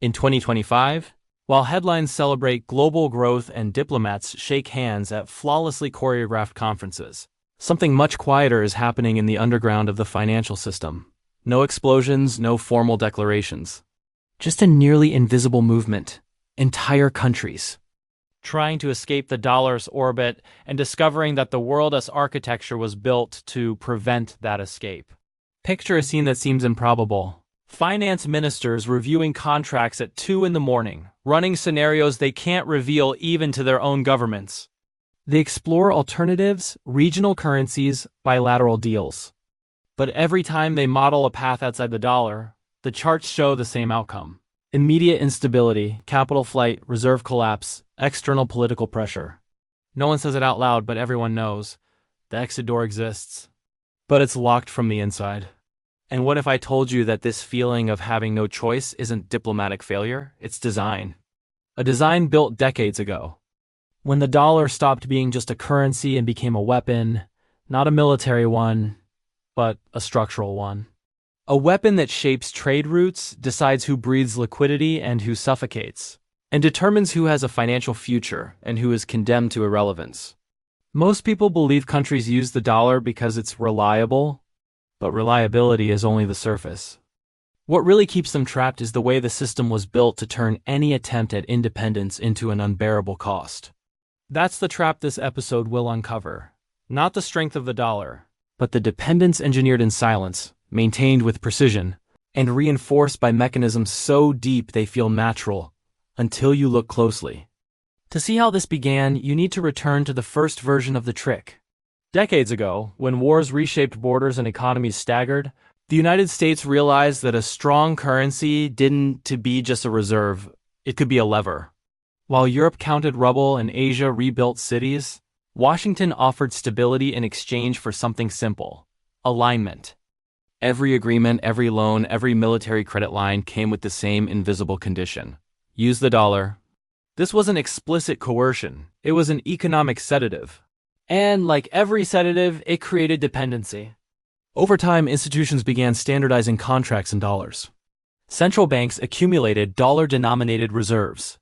In 2025, while headlines celebrate global growth and diplomats shake hands at flawlessly choreographed conferences, something much quieter is happening in the underground of the financial system. No explosions, no formal declarations. Just a nearly invisible movement. Entire countries trying to escape the dollar's orbit and discovering that the world's architecture was built to prevent that escape. Picture a scene that seems improbable. Finance ministers reviewing contracts at 2 in the morning, running scenarios they can't reveal even to their own governments. They explore alternatives, regional currencies, bilateral deals. But every time they model a path outside the dollar, the charts show the same outcome. Immediate instability, capital flight, reserve collapse, external political pressure. No one says it out loud, but everyone knows. The exit door exists. But it's locked from the inside. And what if I told you that this feeling of having no choice isn't diplomatic failure, it's design? A design built decades ago. When the dollar stopped being just a currency and became a weapon, not a military one, but a structural one. A weapon that shapes trade routes, decides who breathes liquidity and who suffocates, and determines who has a financial future and who is condemned to irrelevance. Most people believe countries use the dollar because it's reliable, but reliability is only the surface. What really keeps them trapped is the way the system was built to turn any attempt at independence into an unbearable cost. That's the trap this episode will uncover. Not the strength of the dollar, but the dependence engineered in silence, maintained with precision, and reinforced by mechanisms so deep they feel natural, until you look closely. To see how this began, you need to return to the first version of the trick. Decades ago, when wars reshaped borders and economies staggered, the United States realized that a strong currency didn't to be just a reserve, it could be a lever. While Europe counted rubble and Asia rebuilt cities, Washington offered stability in exchange for something simple: alignment. Every agreement, every loan, every military credit line came with the same invisible condition: use the dollar. This wasn't explicit coercion, it was an economic sedative. And like every sedative, it created dependency. Over time, institutions began standardizing contracts in dollars. Central banks accumulated dollar-denominated reserves.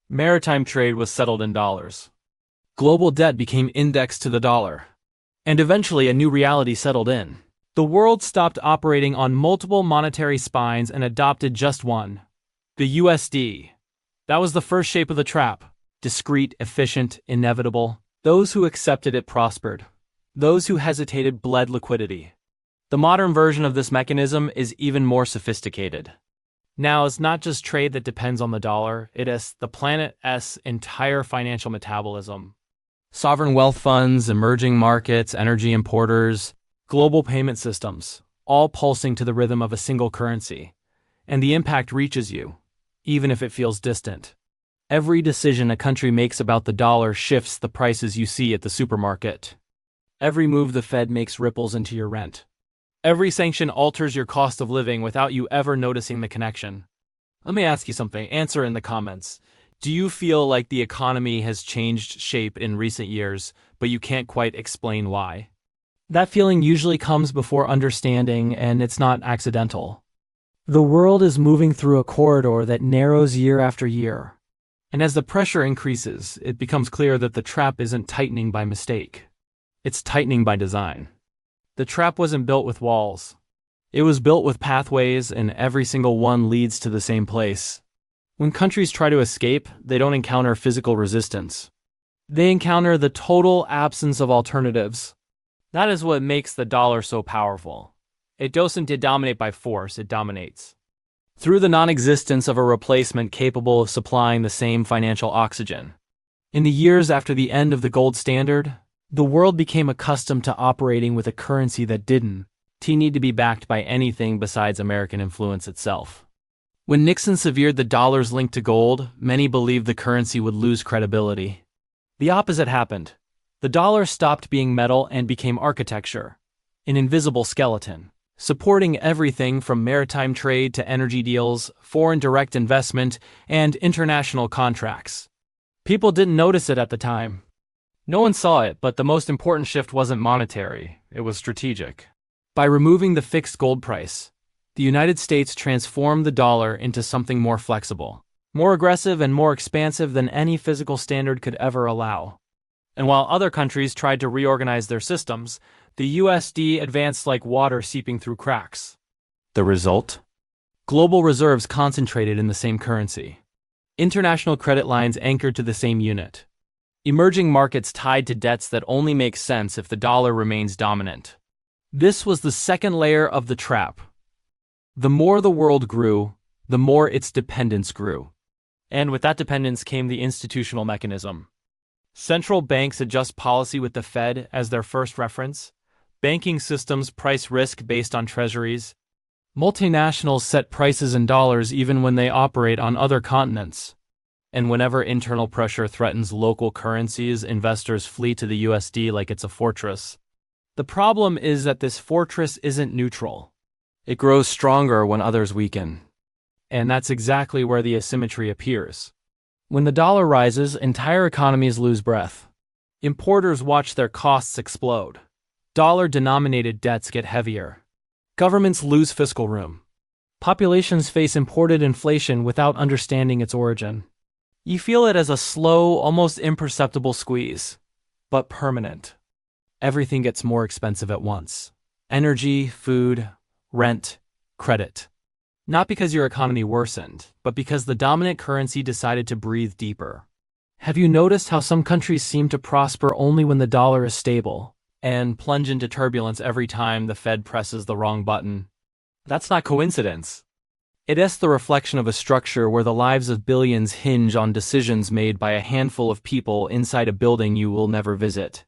Maritime trade was settled in dollars. Global debt became indexed to the dollar. And eventually a new reality settled in. The world stopped operating on multiple monetary spines and adopted just one: the USD. That was the first shape of the trap. Discrete, efficient, inevitable. Those who accepted it prospered. Those who hesitated bled liquidity. The modern version of this mechanism is even more sophisticated. Now, it's not just trade that depends on the dollar, it is the planet's entire financial metabolism. Sovereign wealth funds, emerging markets, energy importers, global payment systems, all pulsing to the rhythm of a single currency. And the impact reaches you, even if it feels distant. Every decision a country makes about the dollar shifts the prices you see at the supermarket. Every move the Fed makes ripples into your rent. Every sanction alters your cost of living without you ever noticing the connection. Let me ask you something. Answer in the comments. Do you feel like the economy has changed shape in recent years, but you can't quite explain why? That feeling usually comes before understanding, and it's not accidental. The world is moving through a corridor that narrows year after year. And as the pressure increases, it becomes clear that the trap isn't tightening by mistake. It's tightening by design. The trap wasn't built with walls. It was built with pathways, and every single one leads to the same place. When countries try to escape, they don't encounter physical resistance. They encounter the total absence of alternatives. That is what makes the dollar so powerful. It doesn't dominate by force, it dominates through the non-existence of a replacement capable of supplying the same financial oxygen. In the years after the end of the gold standard, the world became accustomed to operating with a currency that didn't need to be backed by anything besides American influence itself. When Nixon severed the dollar's link to gold, many believed the currency would lose credibility. The opposite happened. The dollar stopped being metal and became architecture, an invisible skeleton, supporting everything from maritime trade to energy deals, foreign direct investment, and international contracts. People didn't notice it at the time. No one saw it, but the most important shift wasn't monetary, it was strategic. By removing the fixed gold price, The United States transformed the dollar into something more flexible, more aggressive and more expansive than any physical standard could ever allow. And while other countries tried to reorganize their systems, the USD advanced like water seeping through cracks. The result? Global reserves concentrated in the same currency. International credit lines anchored to the same unit. Emerging markets tied to debts that only make sense if the dollar remains dominant. This was the second layer of the trap. The more the world grew, the more its dependence grew. And with that dependence came the institutional mechanism. Central banks adjust policy with the Fed as their first reference. Banking systems price risk based on treasuries. Multinationals set prices in dollars even when they operate on other continents. And whenever internal pressure threatens local currencies, investors flee to the USD like it's a fortress. The problem is that this fortress isn't neutral. It grows stronger when others weaken. And that's exactly where the asymmetry appears. When the dollar rises, entire economies lose breath. Importers watch their costs explode. Dollar-denominated debts get heavier. Governments lose fiscal room. Populations face imported inflation without understanding its origin. You feel it as a slow, almost imperceptible squeeze, but permanent. Everything gets more expensive at once. Energy, food, rent, credit. Not because your economy worsened, but because the dominant currency decided to breathe deeper. Have you noticed how some countries seem to prosper only when the dollar is stable, and plunge into turbulence every time the Fed presses the wrong button? That's not coincidence. It's the reflection of a structure where the lives of billions hinge on decisions made by a handful of people inside a building you will never visit.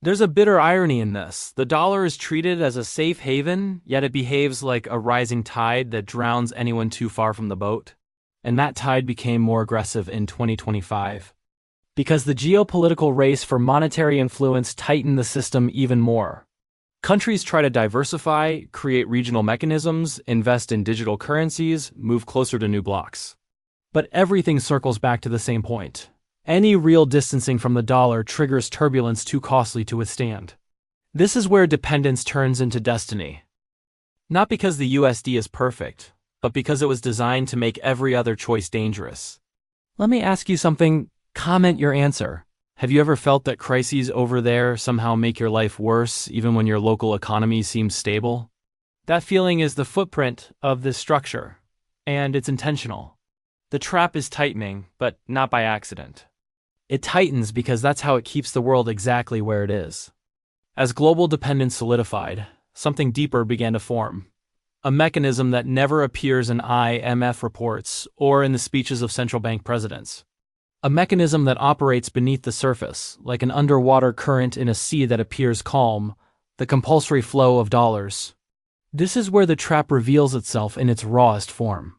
There's a bitter irony in this. The dollar is treated as a safe haven, yet it behaves like a rising tide that drowns anyone too far from the boat. And that tide became more aggressive in 2025. Because the geopolitical race for monetary influence tightened the system even more. Countries try to diversify, create regional mechanisms, invest in digital currencies, move closer to new blocks. But everything circles back to the same point. Any real distancing from the dollar triggers turbulence too costly to withstand. This is where dependence turns into destiny. Not because the USD is perfect, but because it was designed to make every other choice dangerous. Let me ask you something. Comment your answer. Have you ever felt that crises over there somehow make your life worse, even when your local economy seems stable? That feeling is the footprint of this structure, and it's intentional. The trap is tightening, but not by accident. It tightens because that's how it keeps the world exactly where it is. As global dependence solidified, something deeper began to form. A mechanism that never appears in IMF reports or in the speeches of central bank presidents. A mechanism that operates beneath the surface, like an underwater current in a sea that appears calm, the compulsory flow of dollars. This is where the trap reveals itself in its rawest form.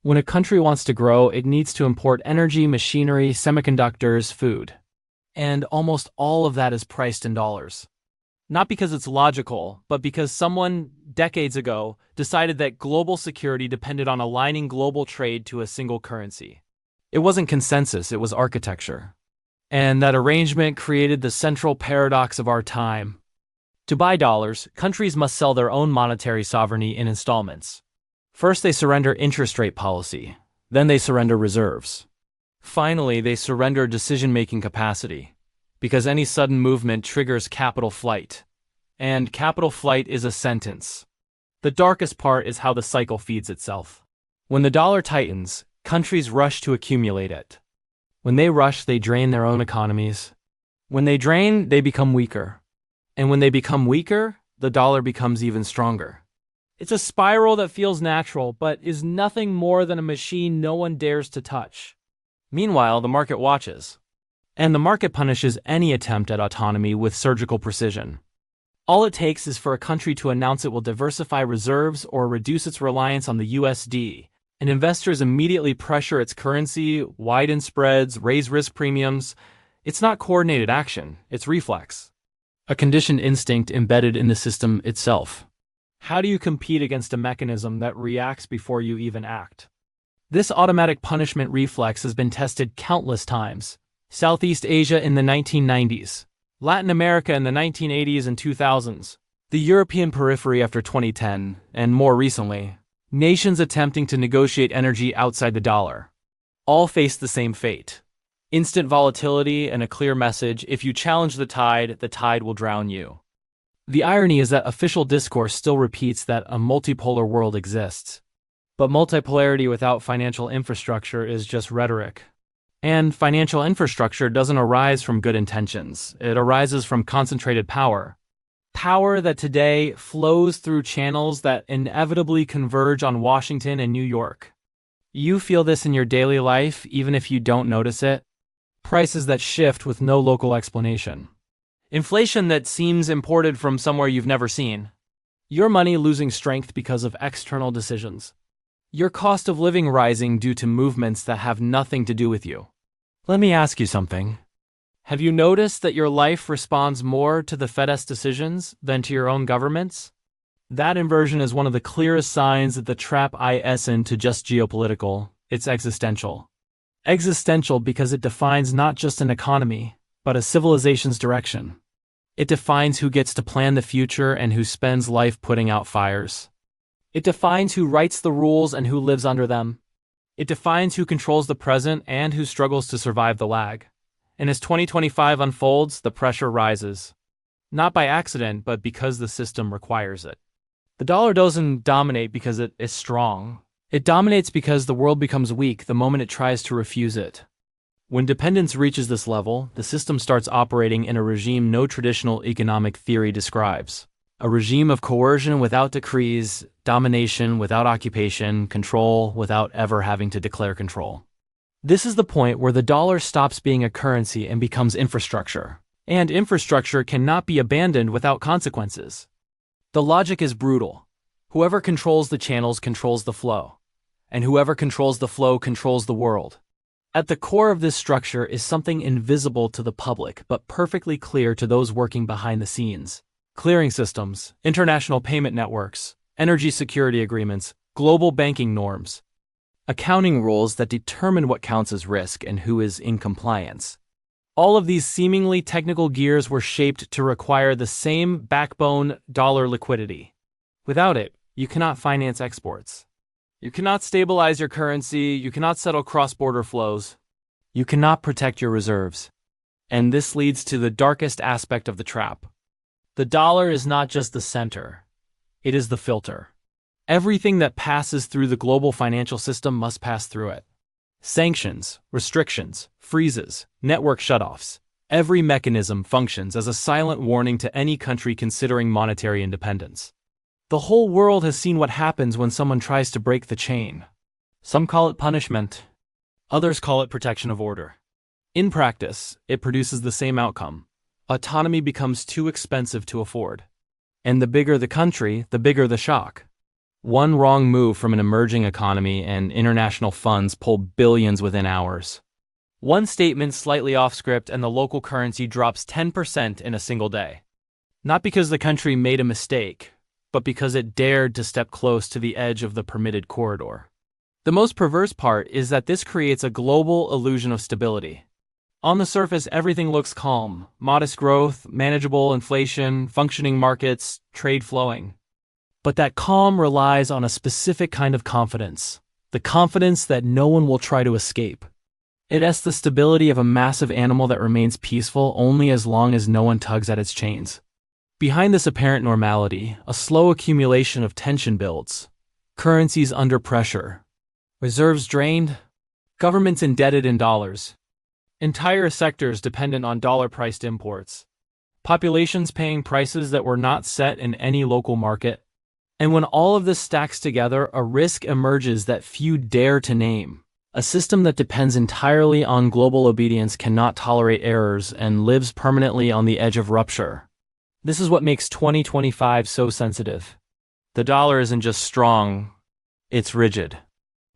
When a country wants to grow, it needs to import energy, machinery, semiconductors, food. And almost all of that is priced in dollars. Not because it's logical, but because someone, decades ago, decided that global security depended on aligning global trade to a single currency. It wasn't consensus, it was architecture. And that arrangement created the central paradox of our time. To buy dollars, countries must sell their own monetary sovereignty in installments. First they surrender interest rate policy, then they surrender reserves. Finally, they surrender decision-making capacity, because any sudden movement triggers capital flight. And capital flight is a sentence. The darkest part is how the cycle feeds itself. When the dollar tightens, countries rush to accumulate it. When they rush, they drain their own economies. When they drain, they become weaker. And when they become weaker, the dollar becomes even stronger. It's a spiral that feels natural, but is nothing more than a machine no one dares to touch. Meanwhile, the market watches. And the market punishes any attempt at autonomy with surgical precision. All it takes is for a country to announce it will diversify reserves or reduce its reliance on the USD, and investors immediately pressure its currency, widen spreads, raise risk premiums. It's not coordinated action, it's reflex. A conditioned instinct embedded in the system itself. How do you compete against a mechanism that reacts before you even act? This automatic punishment reflex has been tested countless times. Southeast Asia in the 1990s, Latin America in the 1980s and 2000s, the European periphery after 2010, and more recently, nations attempting to negotiate energy outside the dollar. All face the same fate. Instant volatility and a clear message: if you challenge the tide will drown you. The irony is that official discourse still repeats that a multipolar world exists. But multipolarity without financial infrastructure is just rhetoric. And financial infrastructure doesn't arise from good intentions. It arises from concentrated power. Power that today flows through channels that inevitably converge on Washington and New York. You feel this in your daily life, even if you don't notice it. Prices that shift with no local explanation. Inflation that seems imported from somewhere you've never seen. Your money losing strength because of external decisions. Your cost of living rising due to movements that have nothing to do with you. Let me ask you something. Have you noticed that your life responds more to the Fed's decisions than to your own government's? That inversion is one of the clearest signs that the trap isn't to just geopolitical, it's existential. Existential because it defines not just an economy, but a civilization's direction. It defines who gets to plan the future and who spends life putting out fires. It defines who writes the rules and who lives under them. It defines who controls the present and who struggles to survive the lag. And as 2025 unfolds, the pressure rises. Not by accident, but because the system requires it. The dollar doesn't dominate because it is strong. It dominates because the world becomes weak the moment it tries to refuse it. When dependence reaches this level, the system starts operating in a regime no traditional economic theory describes. A regime of coercion without decrees, domination without occupation, control without ever having to declare control. This is the point where the dollar stops being a currency and becomes infrastructure. And infrastructure cannot be abandoned without consequences. The logic is brutal. Whoever controls the channels controls the flow. And whoever controls the flow controls the world. At the core of this structure is something invisible to the public but perfectly clear to those working behind the scenes. Clearing systems, international payment networks, energy security agreements, global banking norms, accounting rules that determine what counts as risk and who is in compliance. All of these seemingly technical gears were shaped to require the same backbone: dollar liquidity. Without it, you cannot finance exports. You cannot stabilize your currency, you cannot settle cross-border flows. You cannot protect your reserves. And this leads to the darkest aspect of the trap. The dollar is not just the center, it is the filter. Everything that passes through the global financial system must pass through it. Sanctions, restrictions, freezes, network shutoffs. Every mechanism functions as a silent warning to any country considering monetary independence. The whole world has seen what happens when someone tries to break the chain. Some call it punishment. Others call it protection of order. In practice, it produces the same outcome. Autonomy becomes too expensive to afford. And the bigger the country, the bigger the shock. One wrong move from an emerging economy and international funds pull billions within hours. One statement slightly off script and the local currency drops 10% in a single day. Not because the country made a mistake, but because it dared to step close to the edge of the permitted corridor. The most perverse part is that this creates a global illusion of stability. On the surface, everything looks calm: modest growth, manageable inflation, functioning markets, trade flowing. But that calm relies on a specific kind of confidence, the confidence that no one will try to escape. It has the stability of a massive animal that remains peaceful only as long as no one tugs at its chains. Behind this apparent normality, a slow accumulation of tension builds. Currencies under pressure. Reserves drained. Governments indebted in dollars. Entire sectors dependent on dollar-priced imports. Populations paying prices that were not set in any local market. And when all of this stacks together, a risk emerges that few dare to name. A system that depends entirely on global obedience cannot tolerate errors and lives permanently on the edge of rupture. This is what makes 2025 so sensitive. The dollar isn't just strong, it's rigid.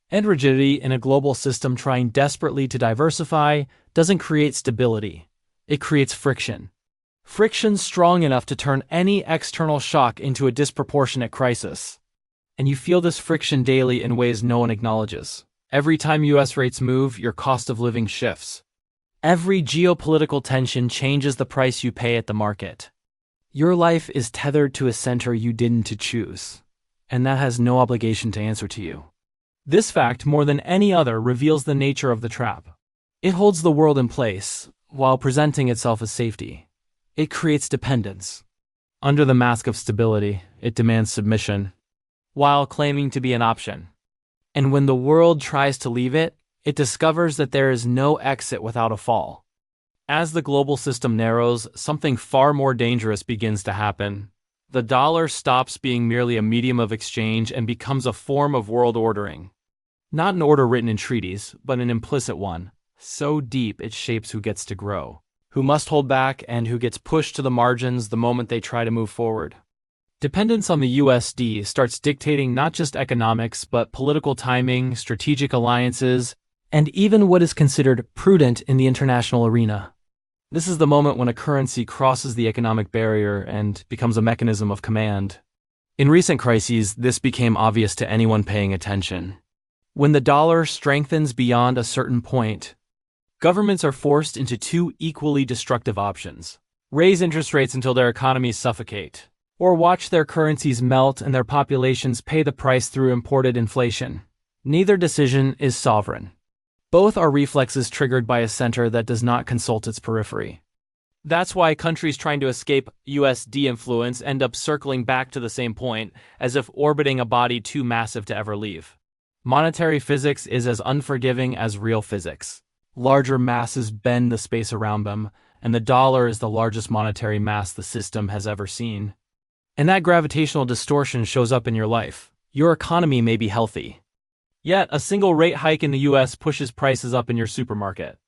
And rigidity in a global system trying desperately to diversify doesn't create stability. It creates friction. Friction strong enough to turn any external shock into a disproportionate crisis. And you feel this friction daily in ways no one acknowledges. Every time US rates move, your cost of living shifts. Every geopolitical tension changes the price you pay at the market. Your life is tethered to a center you didn't choose. and that has no obligation to answer to you. This fact, more than any other, reveals the nature of the trap. It holds the world in place, while presenting itself as safety. It creates dependence. Under the mask of stability, it demands submission, while claiming to be an option. And when the world tries to leave it, it discovers that there is no exit without a fall. As the global system narrows, something far more dangerous begins to happen. The dollar stops being merely a medium of exchange and becomes a form of world ordering. Not an order written in treaties, but an implicit one, so deep it shapes who gets to grow, who must hold back, and who gets pushed to the margins the moment they try to move forward. Dependence on the USD starts dictating not just economics, but political timing, strategic alliances, and even what is considered prudent in the international arena. This is the moment when a currency crosses the economic barrier and becomes a mechanism of command. In recent crises, this became obvious to anyone paying attention. When the dollar strengthens beyond a certain point, governments are forced into two equally destructive options: raise interest rates until their economies suffocate, or watch their currencies melt and their populations pay the price through imported inflation. Neither decision is sovereign. Both are reflexes triggered by a center that does not consult its periphery. That's why countries trying to escape USD influence end up circling back to the same point, as if orbiting a body too massive to ever leave. Monetary physics is as unforgiving as real physics. Larger masses bend the space around them, and the dollar is the largest monetary mass the system has ever seen. And that gravitational distortion shows up in your life. Your economy may be healthy, yet a single rate hike in the US pushes prices up in your supermarket.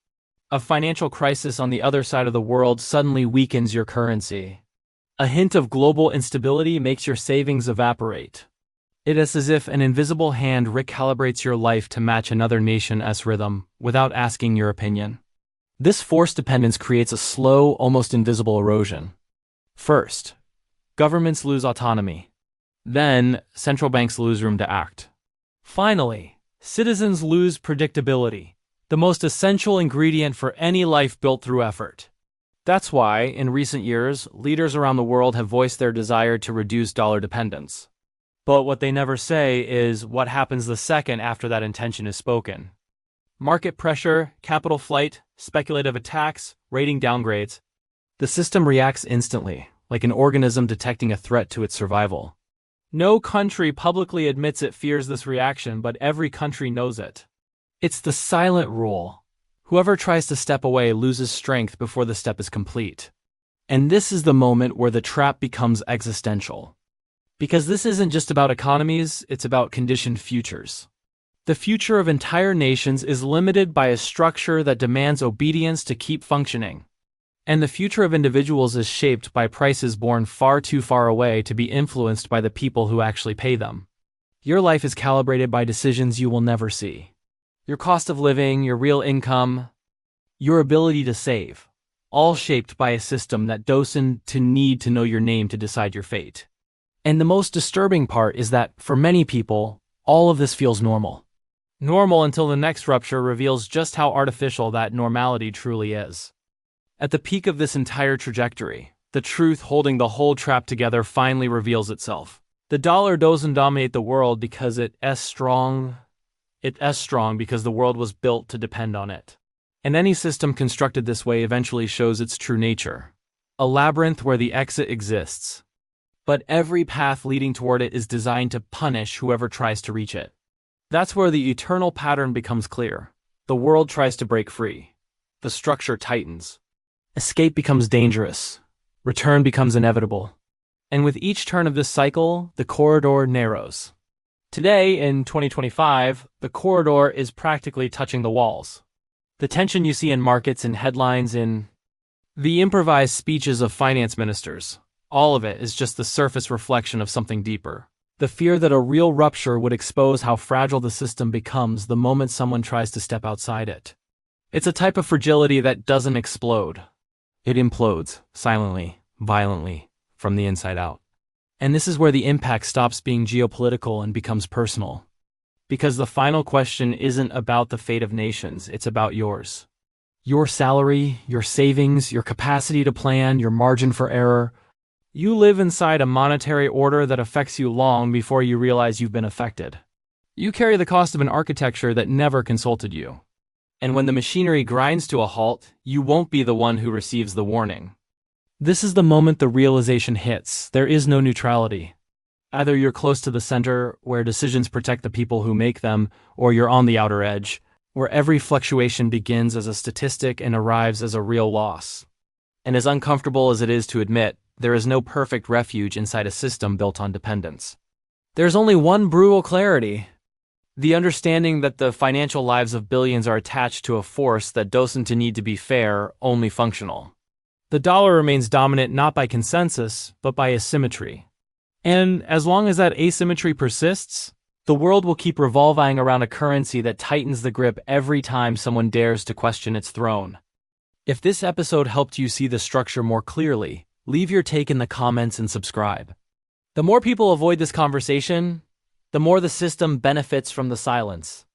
A financial crisis on the other side of the world suddenly weakens your currency. A hint of global instability makes your savings evaporate. It is as if an invisible hand recalibrates your life to match another nation's rhythm, without asking your opinion. This forced dependence creates a slow, almost invisible erosion. First, governments lose autonomy. Then, central banks lose room to act. Finally, citizens lose predictability, the most essential ingredient for any life built through effort. That's why, in recent years, leaders around the world have voiced their desire to reduce dollar dependence. But what they never say is what happens the second after that intention is spoken. Market pressure, capital flight, speculative attacks, rating downgrades. The system reacts instantly, like an organism detecting a threat to its survival. No country publicly admits it fears this reaction, but every country knows it. It's the silent rule. Whoever tries to step away loses strength before the step is complete. And this is the moment where the trap becomes existential. Because this isn't just about economies, it's about conditioned futures. The future of entire nations is limited by a structure that demands obedience to keep functioning. And the future of individuals is shaped by prices born far too far away to be influenced by the people who actually pay them. Your life is calibrated by decisions you will never see. Your cost of living, your real income, your ability to save, all shaped by a system that doesn't need to know your name to decide your fate. And the most disturbing part is that, for many people, all of this feels normal. Normal until the next rupture reveals just how artificial that normality truly is. At the peak of this entire trajectory, the truth holding the whole trap together finally reveals itself. The dollar doesn't dominate the world because it's strong. It's strong because the world was built to depend on it. And any system constructed this way eventually shows its true nature. A labyrinth where the exit exists. But every path leading toward it is designed to punish whoever tries to reach it. That's where the eternal pattern becomes clear. The world tries to break free. The structure tightens. Escape becomes dangerous. Return becomes inevitable. And with each turn of this cycle, the corridor narrows. Today, in 2025, the corridor is practically touching the walls. The tension you see in markets and headlines, in the improvised speeches of finance ministers, all of it is just the surface reflection of something deeper. The fear that a real rupture would expose how fragile the system becomes the moment someone tries to step outside it. It's a type of fragility that doesn't explode. It implodes, silently, violently, from the inside out. And this is where the impact stops being geopolitical and becomes personal. Because the final question isn't about the fate of nations, it's about yours. Your salary, your savings, your capacity to plan, your margin for error. You live inside a monetary order that affects you long before you realize you've been affected. You carry the cost of an architecture that never consulted you. And when the machinery grinds to a halt, you won't be the one who receives the warning. This is the moment the realization hits. There is no neutrality. Either you're close to the center, where decisions protect the people who make them, or you're on the outer edge, where every fluctuation begins as a statistic and arrives as a real loss. And as uncomfortable as it is to admit, there is no perfect refuge inside a system built on dependence. There's only one brutal clarity: the understanding that the financial lives of billions are attached to a force that doesn't need to be fair, only functional. The dollar remains dominant not by consensus, but by asymmetry. And as long as that asymmetry persists, the world will keep revolving around a currency that tightens the grip every time someone dares to question its throne. If this episode helped you see the structure more clearly, leave your take in the comments and subscribe. The more people avoid this conversation, the more the system benefits from the silence.